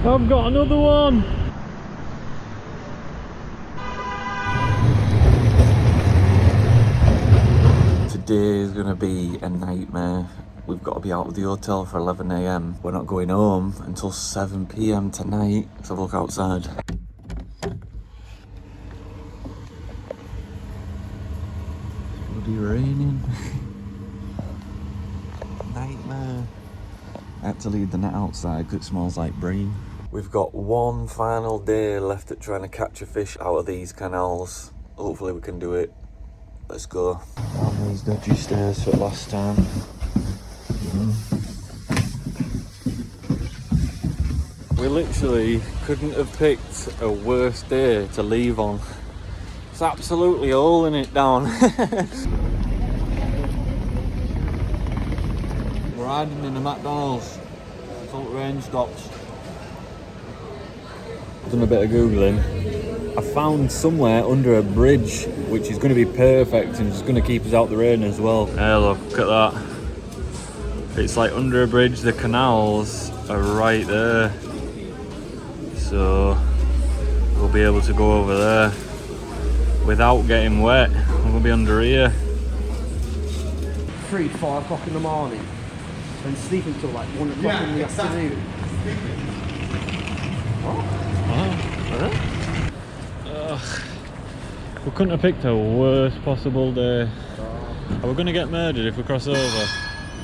I've got another one. Today is going to be a nightmare. We've got to be out of the hotel for 11 AM. We're not going home until 7 PM tonight. Let's have a look outside. It's bloody raining. Nightmare. I had to leave the net outside because it smells like brine. We've got one final day left at trying to catch a fish out of these canals. Hopefully we can do it. Let's go. Down these dodgy stairs for last time. We literally couldn't have picked a worse day to leave on. It's absolutely hauling it down. We're hiding in the McDonald's until the rain stops. I've done a bit of Googling. I found somewhere under a bridge which is going to be perfect and is going to keep us out the rain as well. Hey, look at that. It's like under a bridge, the canals are right there. So we'll be able to go over there without getting wet. We'll be under here. 3, 4 o'clock in the morning and sleep until like 1 o'clock in the afternoon. We couldn't have picked a worse possible day. Are we going to get murdered if we cross over?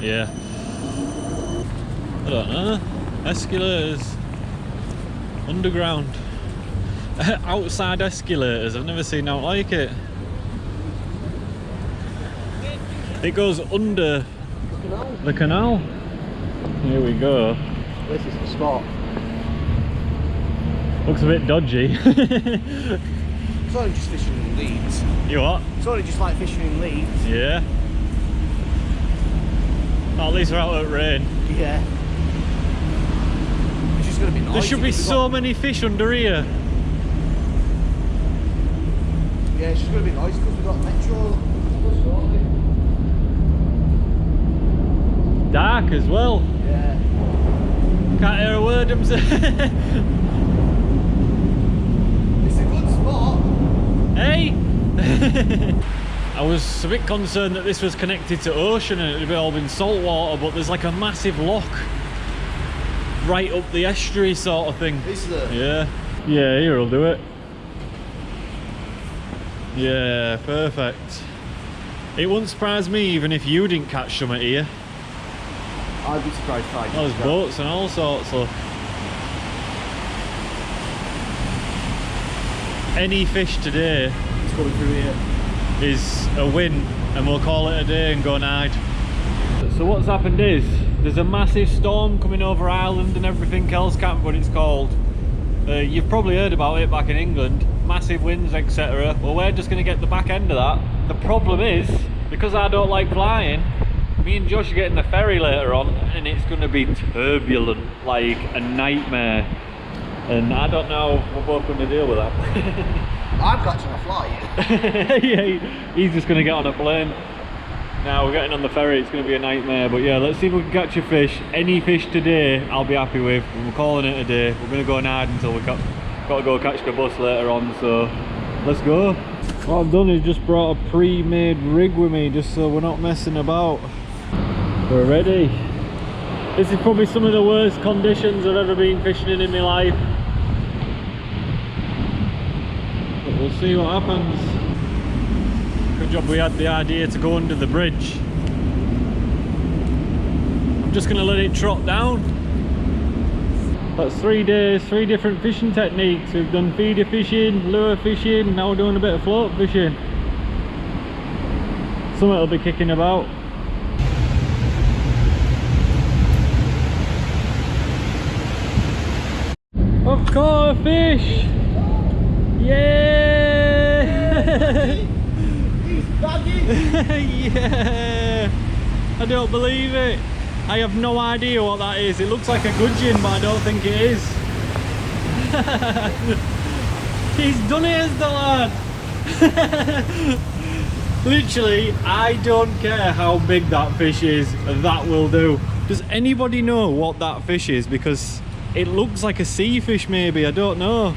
Yeah. I don't know. Escalators. Underground. Outside escalators. I've never seen out like it. It goes under the canal. Here we go. This is the spot. Looks a bit dodgy. It's only just fishing in Leeds. You what? It's only just like fishing in Leeds. Yeah. Well, at least we're out of rain. Yeah. It's just going to be nice. There should be so many fish under here. Yeah, it's just going to be nice because we've got metro. Dark as well. Yeah. Can't hear a word I'm saying. It's a good spot. Hey! I was a bit concerned that this was connected to ocean and it had all been salt water, but there's like a massive lock right up the estuary sort of thing. Is there? Yeah. Yeah, here will do it. Yeah, perfect. It wouldn't surprise me even if you didn't catch some at here. I'd be surprised if I did. Oh, there's boats and all sorts of. Any fish today It's coming through here. is a win, and we'll call it a day and go and hide. So what's happened is there's a massive storm coming over Ireland and everything else. Can't remember what it's called. You've probably heard about it back in England. Massive winds, etc. Well, we're just going to get the back end of that. The problem is, because I don't like flying, me and Josh are getting the ferry later on, and it's going to be turbulent, like a nightmare. And I don't know how we're both going to deal with that. I'm catching a flight. Yeah, he's just going to get on a plane. Now we're getting on the ferry, it's going to be a nightmare. But yeah, let's see if we can catch a fish. Any fish today, I'll be happy with. We're calling it a day. We're going to go and hide until we've got to go catch the bus later on. So let's go. What I've done is just brought a pre-made rig with me, just so we're not messing about. We're ready. This is probably some of the worst conditions I've ever been fishing in my life. But we'll see what happens. Good job we had the idea to go under the bridge. I'm just going to let it trot down. That's 3 days, 3 different fishing techniques. We've done feeder fishing, lure fishing, now we're doing a bit of float fishing. Something will be kicking about. I've caught a fish! Yeah! He's bagging! Yeah! I don't believe it! I have no idea what that is. It looks like a gudgeon, but I don't think it is. He's done it as the lad! Literally, I don't care how big that fish is, that will do. Does anybody know what that fish is? Because It looks like a sea fish maybe, I don't know.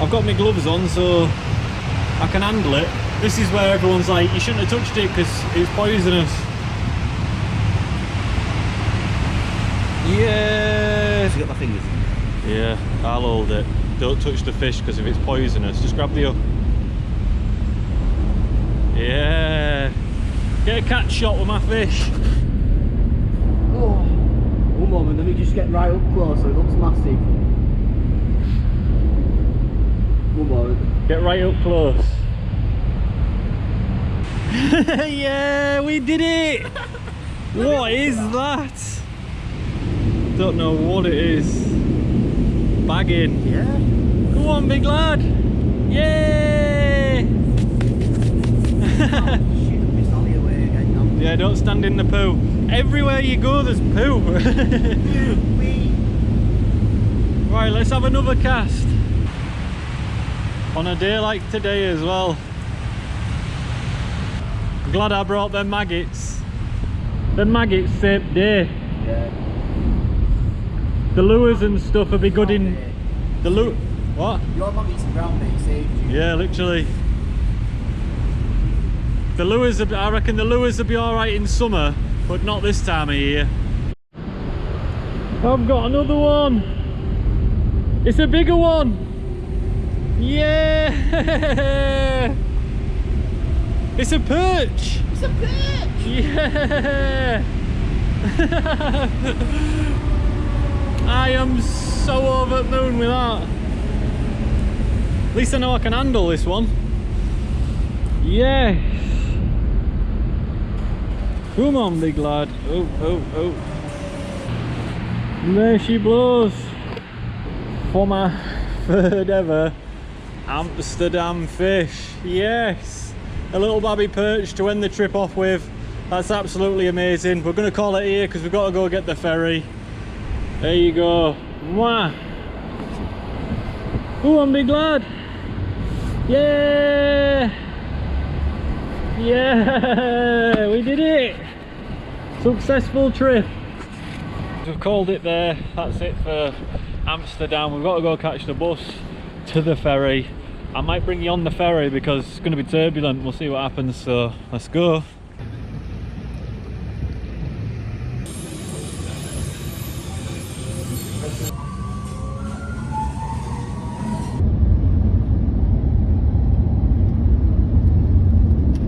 I've got my gloves on so I can handle it. This is where everyone's like, you shouldn't have touched it because it's poisonous. Yeah. You got my fingers. Yeah, I'll hold it. Don't touch the fish because if it's poisonous, just grab the hook. Yeah. Get a catch shot with my fish. Oh, one moment, let me just get right up close so it looks massive. One moment. Get right up close. Yeah, we did it! What is that? Don't know what it is. Bagging. Yeah. Go on, big lad. Yay! Yeah, don't stand in the poo. Everywhere you go, there's poo. Right, let's have another cast. On a day like today as well. I'm glad I brought them maggots. The maggots saved day. Yeah. The lures and stuff will be good in the lure. What? Your maggots and ground bait saved you. Yeah, literally. The lures, I reckon the lures will be alright in summer, but not this time of year. I've got another one. It's a bigger one. Yeah. It's a perch. It's a perch. Yeah. I am so over the moon with that. At least I know I can handle this one. Yes. Come on, big lad. Oh, oh, oh. And there she blows. For my third ever Amsterdam fish. Yes. A little babby perch to end the trip off with. That's absolutely amazing. We're going to call it here because we've got to go get the ferry. There you go. Mwah. Come on, big lad. Yeah. Yeah, we did it. Successful trip. We've called it there. That's it for Amsterdam. We've got to go catch the bus to the ferry. I might bring you on the ferry because it's going to be turbulent. We'll see what happens, so let's go.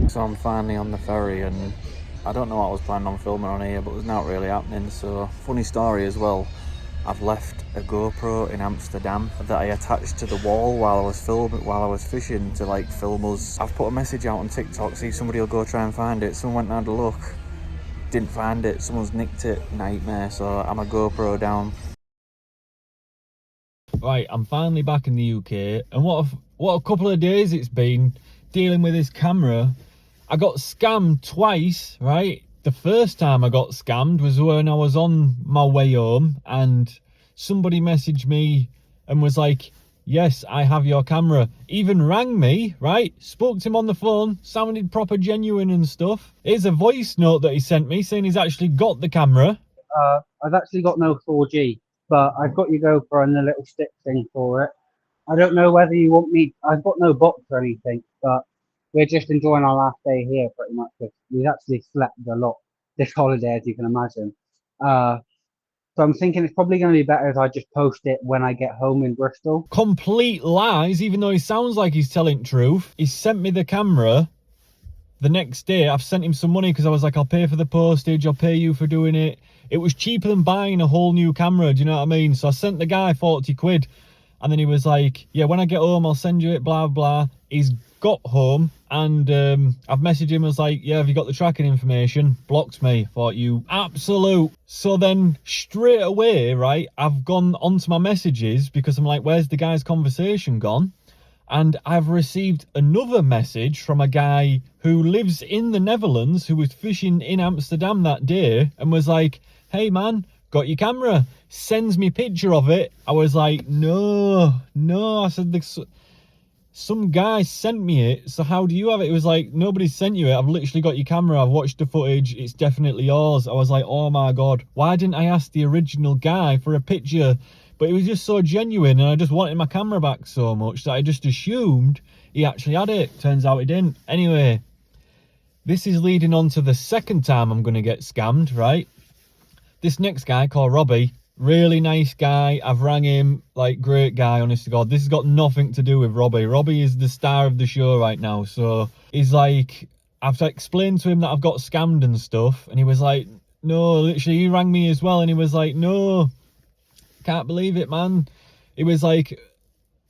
So I'm finally on the ferry and I don't know what I was planning on filming on here, but it's not really happening. So funny story as well, I've left a GoPro in Amsterdam that I attached to the wall while I was fishing to like film us. I've put a message out on TikTok, see if somebody will go try and find it. Someone went and had a look, didn't find it, someone's nicked it, nightmare. So I'm a GoPro down. Right, I'm finally back in the UK and what a couple of days it's been dealing with this camera. I got scammed twice, right? The first time I got scammed was when I was on my way home and somebody messaged me and was like, yes, I have your camera. Even rang me, right? Spoke to him on the phone, sounded proper genuine and stuff. Here's a voice note that he sent me saying he's actually got the camera. I've actually got no 4G, but I've got your GoPro and the little stick thing for it. I don't know whether you want me, I've got no box or anything, but we're just enjoying our last day here pretty much because we've actually slept a lot this holiday, as you can imagine. So I'm thinking it's probably going to be better if I just post it when I get home in Bristol. Complete lies, even though he sounds like he's telling truth. He sent me the camera the next day. I've sent him some money because I was like, I'll pay for the postage, I'll pay you for doing it. It was cheaper than buying a whole new camera, do you know what I mean? So I sent the guy 40 quid and then he was like, yeah, when I get home, I'll send you it, blah, blah. He's got home and I've messaged him, I was like, yeah, have you got the tracking information? Blocked me. Thought, you absolute. So then straight away, right, I've gone onto my messages because I'm like, where's the guy's conversation gone? And I've received another message from a guy who lives in the Netherlands who was fishing in Amsterdam that day and was like, hey man, got your camera? Sends me picture of it. I was like, no. I said, some guy sent me it, so how do you have it? It was like, nobody sent you it, I've literally got your camera, I've watched the footage, it's definitely yours. I was like, oh my god, why didn't I ask the original guy for a picture? But it was just so genuine, and I just wanted my camera back so much that I just assumed he actually had it. Turns out he didn't. Anyway, this is leading on to the second time I'm going to get scammed, right? This next guy called Robbie, really nice guy. I've rang him, like, great guy, honest to God. This has got nothing to do with Robbie. Robbie is the star of the show right now. So he's like, I've explained to him that I've got scammed and stuff. And he was like, no, literally, he rang me as well. And he was like, no, can't believe it, man. He was like,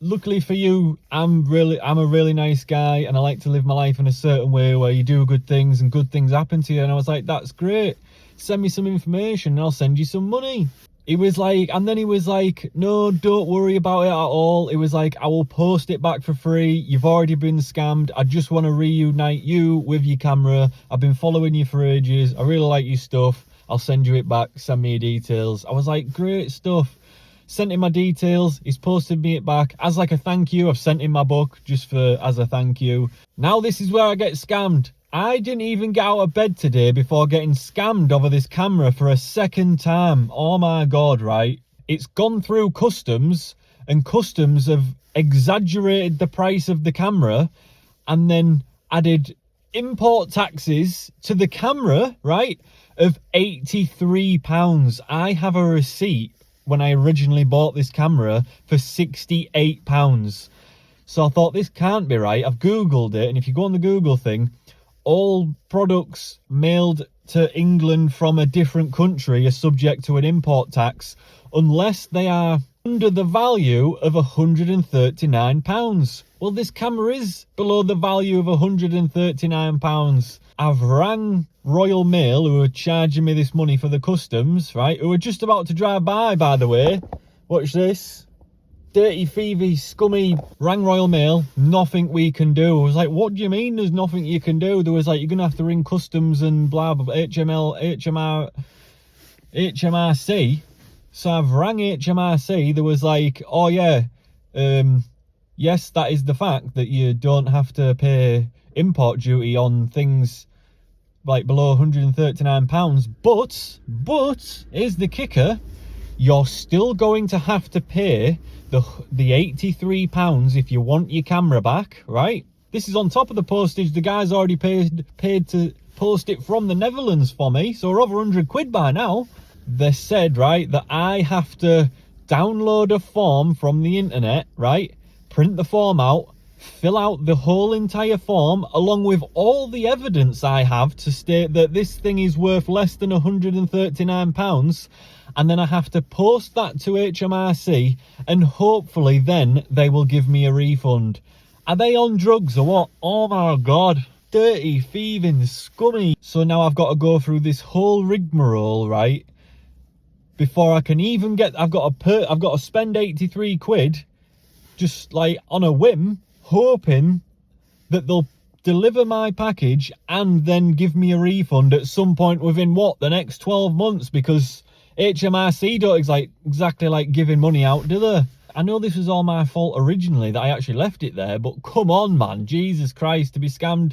luckily for you, I'm a really nice guy, and I like to live my life in a certain way where you do good things and good things happen to you. And I was like, that's great. Send me some information and I'll send you some money. He was like, and then he was like, no, don't worry about it at all. It was like, I will post it back for free. You've already been scammed. I just want to reunite you with your camera. I've been following you for ages. I really like your stuff. I'll send you it back. Send me your details. I was like, great stuff. Sent him my details. He's posted me it back. As like a thank you, I've sent him my book just for as a thank you. Now this is where I get scammed. I didn't even get out of bed today before getting scammed over this camera for a second time. Oh my god, right? It's gone through customs, and customs have exaggerated the price of the camera and then added import taxes to the camera, right, of £83. I have a receipt when I originally bought this camera for £68. So I thought, this can't be right. I've Googled it, and if you go on the Google thing, all products mailed to England from a different country are subject to an import tax unless they are under the value of £139. Well, this camera is below the value of £139. I've rang Royal Mail, who are charging me this money for the customs, right, who are just about to drive by the way. Watch this. Dirty, thievy, scummy, rang Royal Mail, nothing we can do. I was like, what do you mean there's nothing you can do? There was like, you're going to have to ring customs and blah, blah, blah, HMRC. So I've rang HMRC. There was like, oh yeah, yes, that is the fact that you don't have to pay import duty on things like below £139. But, here's the kicker. You're still going to have to pay the £83 if you want your camera back, right? This is on top of the postage. The guy's already paid to post it from the Netherlands for me, so we're over 100 quid by now. They said, right, that I have to download a form from the internet, right, print the form out, fill out the whole entire form along with all the evidence I have to state that this thing is worth less than £139, and then I have to post that to HMRC, and hopefully then they will give me a refund. Are they on drugs or what? Oh my god. Dirty, thieving, scummy. So now I've got to go through this whole rigmarole, right, before I can even get, I've got to spend 83 quid just like on a whim, hoping that they'll deliver my package and then give me a refund at some point within what, the next 12 months, because HMRC don't exactly like giving money out, do they? I know this was all my fault originally that I actually left it there, but come on, man, Jesus Christ, to be scammed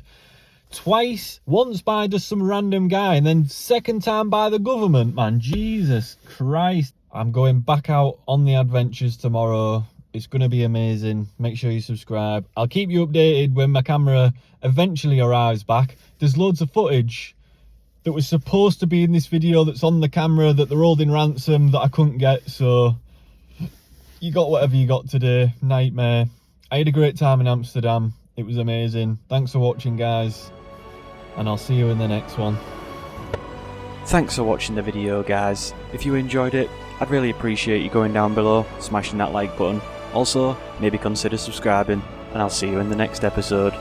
twice, once by just some random guy and then second time by the government, man, Jesus Christ. I'm going back out on the adventures tomorrow. It's going to be amazing. Make sure you subscribe. I'll keep you updated when my camera eventually arrives back. There's loads of footage that was supposed to be in this video that's on the camera that they're holding ransom that I couldn't get, so you got whatever you got today. Nightmare. I had a great time in Amsterdam. It was amazing. Thanks for watching, guys, and I'll see you in the next one. Thanks for watching the video, guys. If you enjoyed it, I'd really appreciate you going down below, smashing that like button. Also, maybe consider subscribing, and I'll see you in the next episode.